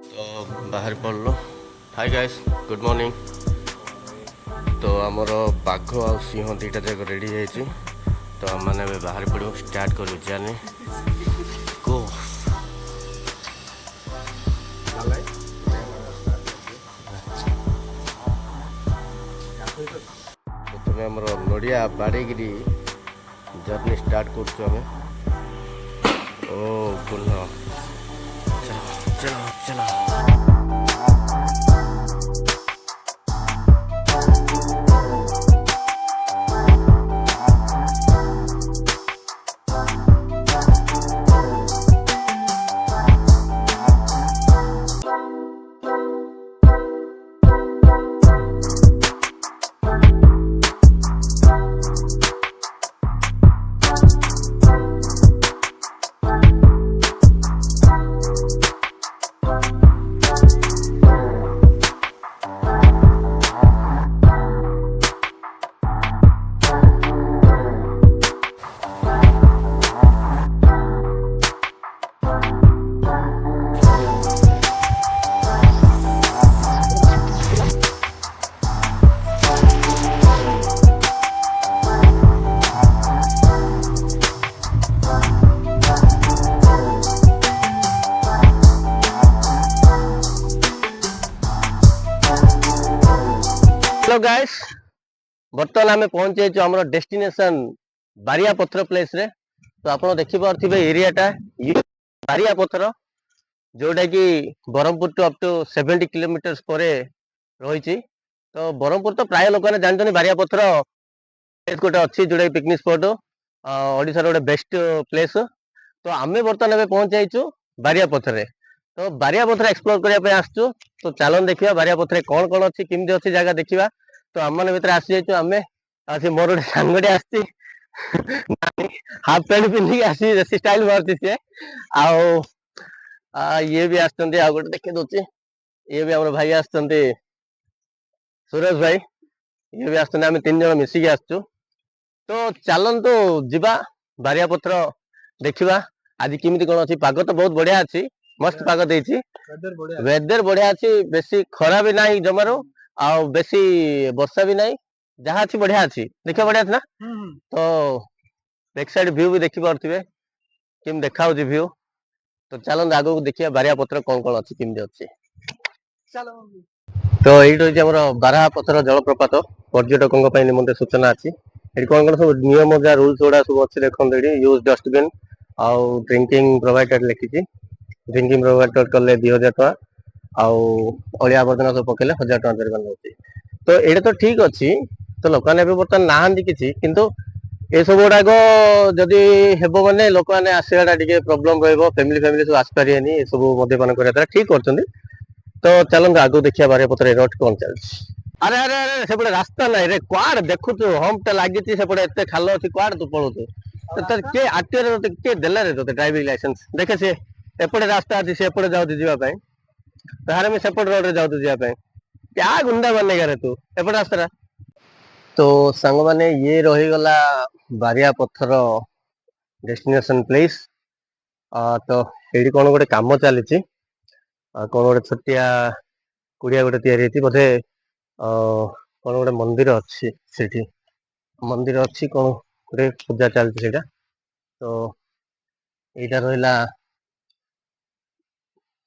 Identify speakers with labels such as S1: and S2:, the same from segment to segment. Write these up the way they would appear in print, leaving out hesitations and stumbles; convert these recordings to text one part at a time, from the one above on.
S1: तो बाहर पड़ल। Hi guys, good morning. तो आमर बाघ आ सिंह दुटा जाक रेडी है। तो आम मैंने बाहर पड़ो स्टार्ट करूँ जर्नी को। प्रथम आम नड़िया बाड़ेगिरी जर्नी स्टार्ट करें। ओ पुनः चलो चलो चलो। हेलो गाइस, बर्तमान आम पहुंच जाइए आम डेस्टिनेशन बारिया पथर प्लेस रे। तो आप देखी पारे एरियाटा बारिया पथर, जोटा कि Brahmapur to up to 70 kilometres पर रही। तो ब्रह्मपुर तो प्राय लोक जानते बारिया पथर गोटे अच्छी जोटा पिकनिक स्पॉट ओडिशा गोटे बेस्ट प्लेस। तो आम बर्तमान पहुंच जाइए बारिया पथर। तो बारिया पथर एक्सप्लोर करने आसचु। तो चलन देखा बारिया पथर कौन कौन अच्छी केमती अच्छी जगह देखा। तो आम मैंने भर आसी जाइए आम मोर गोटे सांगटे आसी हाफ पैंट पिंधिक आसी देसी स्टाइल मारती सी ये भी आसते आ गोटे देखे दूसरी। ये भी आम भाई आसते सुरेश भाई, ये भी आसते आम 3 जन मिसिकी आसचु। तो चलतु जीवा बारिया पथर देखा आज किमिति कौन अच्छी। पाग तो बहुत बढ़िया अच्छी, मस्त पाग देछि। वेदर बढ़िया अच्छी, बेसी खरा भी ना जमार आ बेसी वर्षा भी ना, जहाँ अच्छी बढ़िया अच्छी देखा बढ़िया ना। तो बैक साइड व्यू भी देखी पारे कि देखा व्यू। तो चलते आग को देखिए बारिया पथर कौन कौन अच्छी किमिति अच्छी। तो ये बारहा पथर जलप्रपात पर्यटकों निमंते सूचना अच्छी। ये कौन कौन सब नियम जहाँ रूल्स गुड़ा सब अच्छे देखते। यूज डस्टबिन आउ ड्रिंकिंग प्रोवाइडेड लिखी। ड्रिंकिंग प्रोवाइडेड कले 2000 टका आउ अलिया आवर्जना सब पकेले 1000 टका जरिमाना होती। तो ये तो ठीक अच्छी। तो लोक मैंने बर्तमान नहांती किसी किंतु ये सब गुड़ाक जदि हेब मैंने लोक मैंने आसवाटा टे प्रोब्लेम रैमिली फैमिली सब आसपारे ये सब मद्यपान कर ठीक कर। तो चलते आगो देखिए बारिया पथर रोड कौन चलती। अरे अरे अरे सेपटे रास्ता ना रे कुआड़ देखु हम तो लगी सेपटे एत खाल अच्छी कुआड़ तू पड़ू किए आरटीओ किए देला रे ते ड्राइविंग लाइसेंस देखे सी एपटे रास्ता अच्छी सेपटे जाऊँ जावाई तार मुझे सेपट रोड जाऊँ जावाई क्या गुंडा बनेगा रे तू एपटे रास्ता। तो सांग माने ये रहीगला बारिया पथर डेस्टिनेशन प्लेस। तो ये कौन गोटे कम चली कौन गोटे छोटिया कुड़िया गोटे तैयारी बोधे कौन गोटे मंदिर अच्छी से मंदिर अच्छी कौन गोटे पूजा चलती। तो यहाँ रहा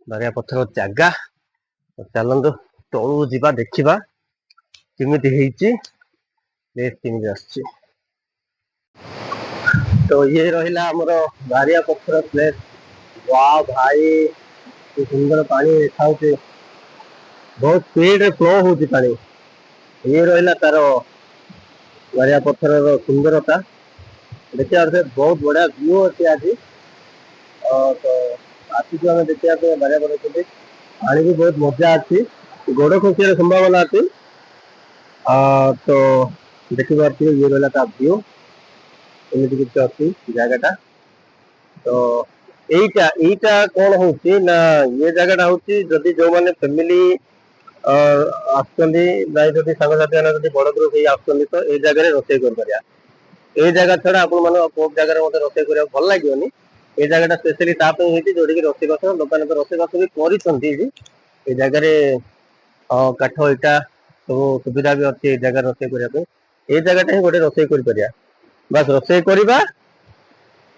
S1: बारिया पथर जगह। तो चलतु तलू जा देखा केमी आस। तो ये रहा आमर बारिया पथर प्लेस। वाह भाई सुंदर पानी देखा बहुत स्पीड फ्लो हो पानी। ये रहा तार बारिया पथर सुंदरता देखिए बहुत बढ़िया व्यू अच्छे आज। तो आसिक आम देखा बारिया पथर पानी भी बहुत मजा अच्छी, गोड़ खसार संभावना अच्छी। तो देखिए ये रहा व्यू एमती किसी अच्छी जगटा। तो यहीटा कौन हूँ ना ये जगटा हूँ जदि जो मैंने फैमिली आसती सांगसाथी बड़ ग्रुप आसती तो ये जगह रोसे कर। ये जगह छड़ा आप जगह मत रोसे कर भल लगे ए जगह स्पेशली जोटी रोसे गछ लोक रोसे गछ भी कर जगह काठ इटा सब सुविधा भी अच्छी जगह रोसे करने ये जगह ही गोटे रोसे कर बस रोसे करवा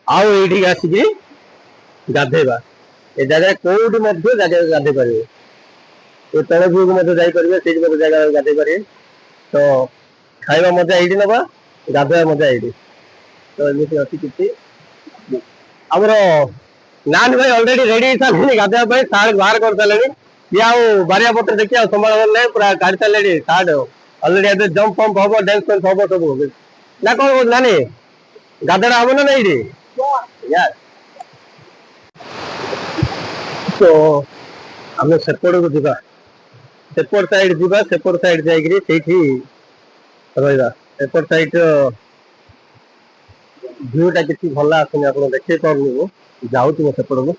S1: आईठी आसिक गाधेवा ए जगह कौटी गाधे पारे ये तले भू को जापर से जगह गाधे पारे तो खाଇବା मजा ये नवा गाधोवा मजा ये तो एमती अच्छी किसी आमर नानी भाई अलरेडी रेडी गाधोवा सार्ट बाहर कर सारे ये आउ बारिया पत्र देखिए संभाल ना पूरा काढ़ सारे सार्ट अलरेडी जंप फम्प हम डांस फैंस हम सब ना कौन नानी गाधेड़ा हम ना नहीं तो आम सेपड़ को जा सेपट साइड जा सेपट साइड जा एपट साइड भ्यूटा किसी भल आसनी आप देखे पार्नु जाऊँ सेपट को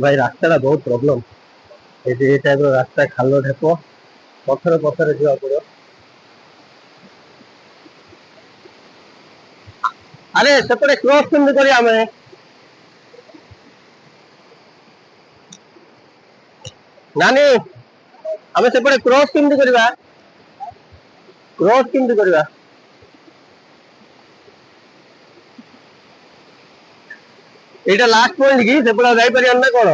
S1: भाई रास्ता बहुत प्रॉब्लम ये टाइप रास्ता खाल ढेप पथर पथर जा पड़ो अरे सेपटे क्रॉस केमती करिया आमे नानी आमे सेपटे क्रॉस केमती करबा क्रॉस केमती करबा एटा लास्ट पॉइंट की सेपटे जाई परियन ना कोन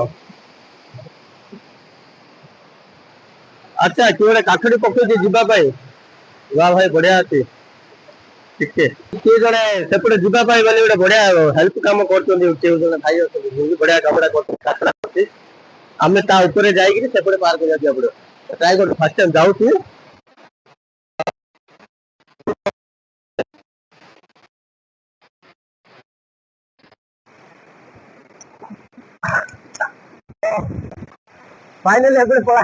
S1: अच्छा कि गोटे काठड़ी पकड़ी जीवा वाह भाई बढ़िया अच्छी टिके किए जड़े सेपटे जीवा गोटे बढ़िया हेल्प कम कर भाई बढ़िया कम आम ऊपर जापटे पार कर पड़ो ट्राए कर फास्ट टाइम जाऊँ फाइनली पड़ा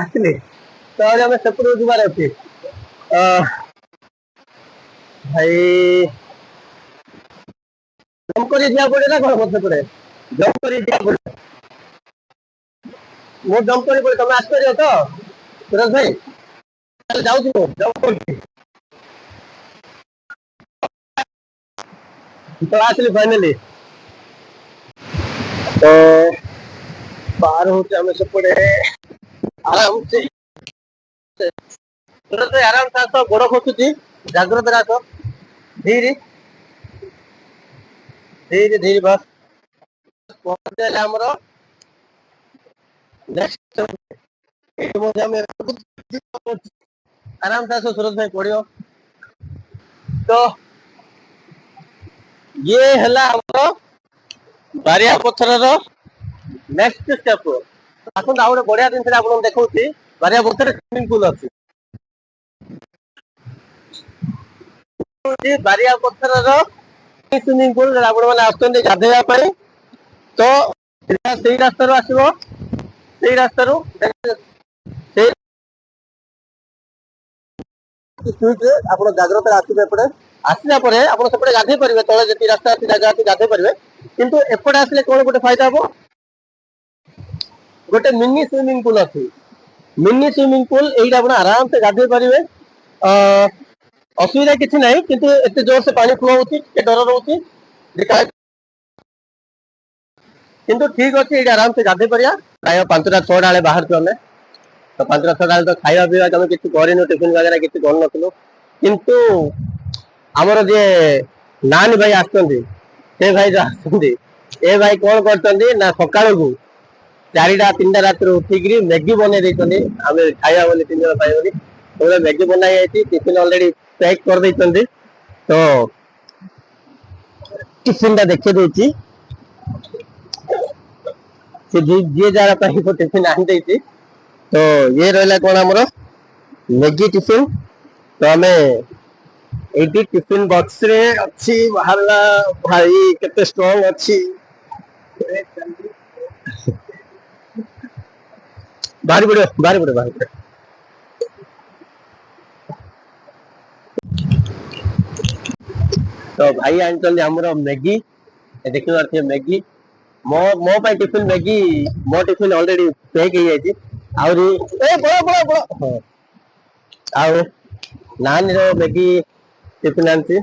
S1: तो आम सेपट जीवार अच्छे भाई जंप कर पड़े ना कौन मत पड़े जंप कर पड़े मो जंप कर पड़े तुम आसपर तो सुरेश भाई जाऊँ जंप कर तो आसली फाइनली तो बाहर होते हमें सेपटे आराम से सुरेश भाई आराम से आस गोड़ खसुची जाग्रत आस धीरे धीरे धीरे बस पहुंचे आमर नेक्स्ट आराम से आस सुरेश भाई पड़ो तो ये है बारिया पत्थर नेक्स्ट स्टेप आसत आ गए बढ़िया जिन आप देखा बारिया पत्थर स्विमिंग पूल अच्छी बारिया पत्थर स्विमिंग पूल आपण मैंने गाधेवाई तो से रास्तार आसो से रास्तार आप जाग्रत आसपे आसला सेपटे गाधे पारे तले जी रास्ता अच्छी जगह अच्छी गाधे पारे किंतु एपटे आसले कौन गोटे फायदा हम गोटे मिनी स्विमिंग पूल अच्छी मिनी स्विमिंग पूल ये आराम से गाधे पारे असुविधा किसी ना किंतु एत जोर से पानी फ्लो होती डर रोचे किंतु ठीक अच्छे ये आराम से गाधे पारिया प्राय 5टा 6टा बेले बाहर आमे तो 5टा 6टा तो खाଇବା पीवा तुम किसी कर टिफिन वगैरह किसी कर नु किंतु आमर जे नानी भाई आसे भाई जो आए भाई कौन कर सका को 4टा 3टा रात उठिक मैगी बनई आम खाया बोली 3 जन पाई तो मैगी बनाई टिफिन अलरेडी पैक कर तो टिफिन देखिए देती जी जार टिफिन आनी तो ये रहा कौन आमर मैगी टिफिन तो आम ये टिफिन बॉक्स रे अच्छी बाहर भाई केते स्ट्रांग अच्छी बाहरी पड़ो बाहरी पड़ो बाहरी पड़ो तो भाई आनी आमर मैगी देखी पारे मैगी मो मो टिफिन मैगी मो टिफिन ऑलरेडी पैक हो जाए नानी रो मैगी टिफिन आनी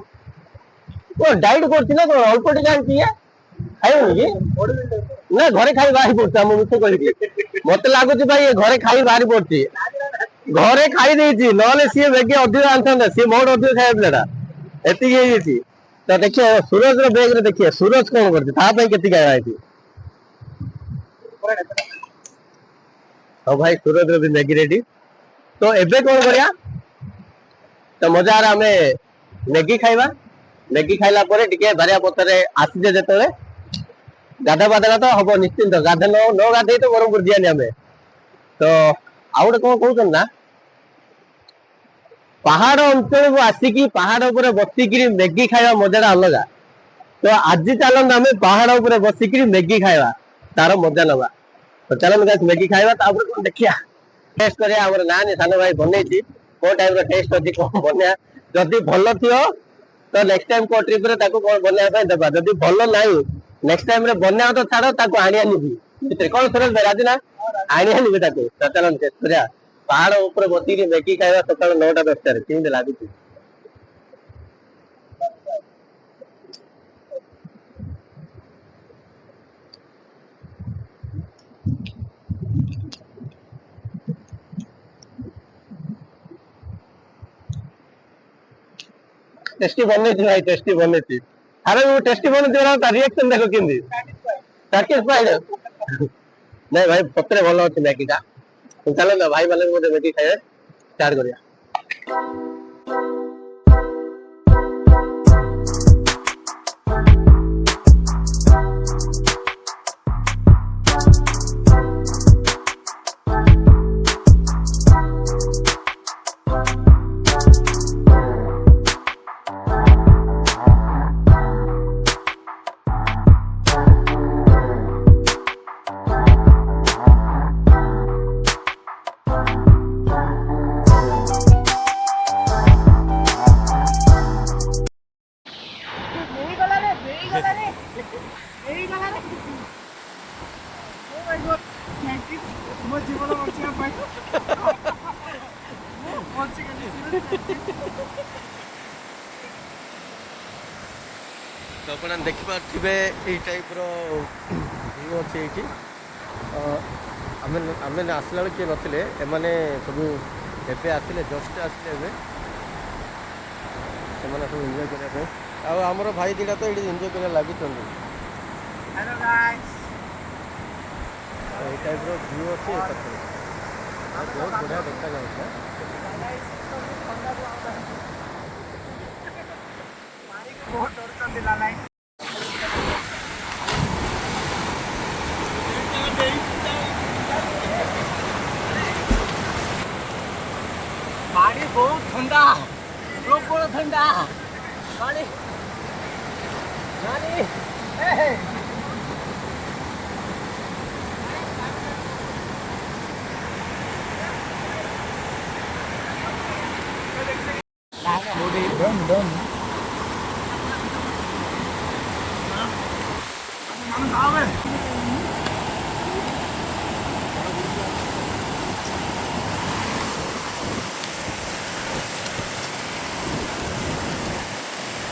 S1: डाइट कर अल्प टे आनी ଖାଇବୁନି କି ନା ଘରେ ଖାଇ ବାହାରି ପଡୁଛି ଆମ ମିଛ କହିକି ମତେ ଲାଗୁଛି ଭାଇ ଘରେ ଖାଇ ବାହାରି ପଡୁଛି ଘରେ ଖାଇ ଦେଇଛି ନହେଲେ ସିଏ ବେଗେ ଅଧିକ ଆଣିଥାନ୍ତା ସିଏ ମୋଠୁ ଅଧିକ ଖାଇବା ପିଲାଟା ଏତିକି ହେଇଯାଇଛି ତ ଦେଖିବା ସୁରଜର ବେଗ ରେ ଦେଖିବା ସୁରଜ କଣ କରୁଛି ତା ପାଇଁ କେତିକି ଆଣା ହେଇଛି ହଉ ଭାଇ ସୁରଜର ବି ମ୍ୟାଗି ରେଡି ତ ଏବେ କଣ କରିବା ତ ମଜାରେ ଆମେ ମ୍ୟାଗି ଖାଇବା ମ୍ୟାଗି ଖାଇଲା ପରେ ଟିକେ ବାରିଆ ପତରେ ଆସିଛେ ଯେତେବେଳେ ଗାଧା ପାଧେଇବା ତ ହବ ନିଶ୍ଚିନ୍ତ ଗାଧା ନ ଗାଧେଇ ତ ବ୍ରହ୍ମପୁର ଯିବାନି ଆମେ ତ ଆଉ ଗୋଟେ କଣ କହୁଛନ୍ତି ନା ପାହାଡ ଅଞ୍ଚଳକୁ ଆସିକି ପାହାଡ ଉପରେ ବସିକିରି ମ୍ୟାଗି ଖାଇବା ମଜାଟା ଅଲଗା ତ ଆଜି ଚାଲନ୍ତୁ ଆମେ ପାହାଡ ଉପରେ ବସିକିରି ମ୍ୟାଗି ଖାଇବା ତାର ମଜା ନବା ତ ଚାଲନ୍ତୁ ଗାଇସ୍ ମ୍ୟାଗି ଖାଇବା ତାପରେ କଣ ଦେଖିବା ଟେଷ୍ଟ କରିବା ଆମର ନାନି ସାନ ଭାଇ ବନେଇଛି କୋଉ ଟାଇପ ର ଟେଷ୍ଟ ଅଛି କଣ ବନେଇବା ଯଦି ଭଲ ଥିବ ତ ନେକ୍ସଟ ଟାଇମ କୋଉ ଟ୍ରିପ ରେ ତାକୁ କଣ ବନେଇବା ପାଇଁ ଦେବା ଯଦି ଭଲ ନାହିଁ ନେକ୍ସଟ ଟାଇମ ରେ ବନେଇବା ତ ଛାଡ ତାକୁ ଆଣିବାନି ବି କଣ ସୁରେଶ ଭାଇ ରାଜି ନା ଆଣିବାନି ବି ତାକୁ ତ ଚାଲନ୍ତୁ ଟେଷ୍ଟ କରିବା ପାହାଡ ଉପରେ ବସିକି ମ୍ୟାଗି ଖାଇବା ସକାଳ 9ଟା 10ଟାରେ କେମିତି ଲାଗୁଛି टेस्टी बनेଇଛି ଭାଇ ଟେଷ୍ଟି ବନେଇଛି ଆରେ ମୁଁ ଟେଷ୍ଟି ବନେଇଛି ତା ରିଆକ୍ସନ ଦେଖ କେମିତି ସାଟିସ୍ଫାଇଡ ନାଇଁ ଭାଇ ସତରେ ଭଲ ଅଛି ମ୍ୟାଗିଟା ଚାଲନ୍ତୁ ଭାଇ ମାନଙ୍କୁ ଗୋଟେ ମ୍ୟାଗି ଖାଇବା ଷ୍ଟାର୍ଟ କରିବା तो आप देखिपे ये टाइप व्यू अच्छे ये आम आसला किए नथिले एमाने सबू एबे आसिले जस्ट आसिले एमाने सब एंजॉय करने आमर भाई दिटा तो ये एंजॉय कर लगी हेलो गाइस ये टाइप व्यू अच्छे बहुत बढ़िया देखा जाए पानी बहुत ठंडा प्रबल ठंडा पानी नानी done.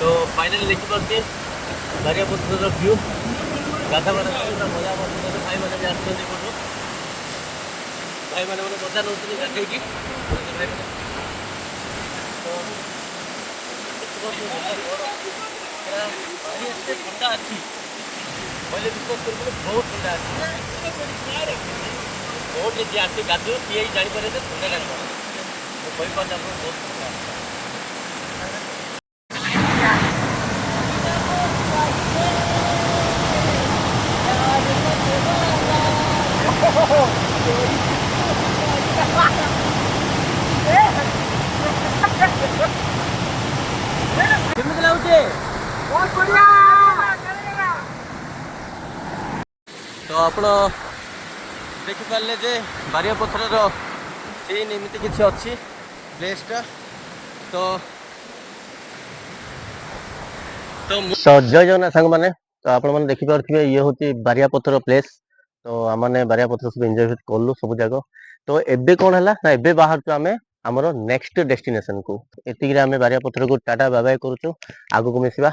S1: तो फाइनली देखिपे बारियापत्र व्यू गाधा मजा भाई मैंने भी आसो भाई मैंने मजा नौ गाधे ठंडा अच्छी पहले विश्वास कर बहुत ठंडा अच्छी बहुत जी आस गाधु सी जापर ठंडा लगे मुझे बहुत ठंडा तो आप देखिपारे जे बारियापत्र सीन एमती किसी अच्छी प्लेसटा तो जय जगन्नाथ सांग मैंने तो आप देखिपे ये हूँ बारियापत्र प्लेस तो आम बारियापत्र सब एंजॉय कलु सब जगह तो एबे कौन है ना एबे बाहर आम आमर नेक्स्ट डेस्टिनेशन को एतिक आम बारियापत्र को टाटा बाय बाय करूँ आगू को मिसवा।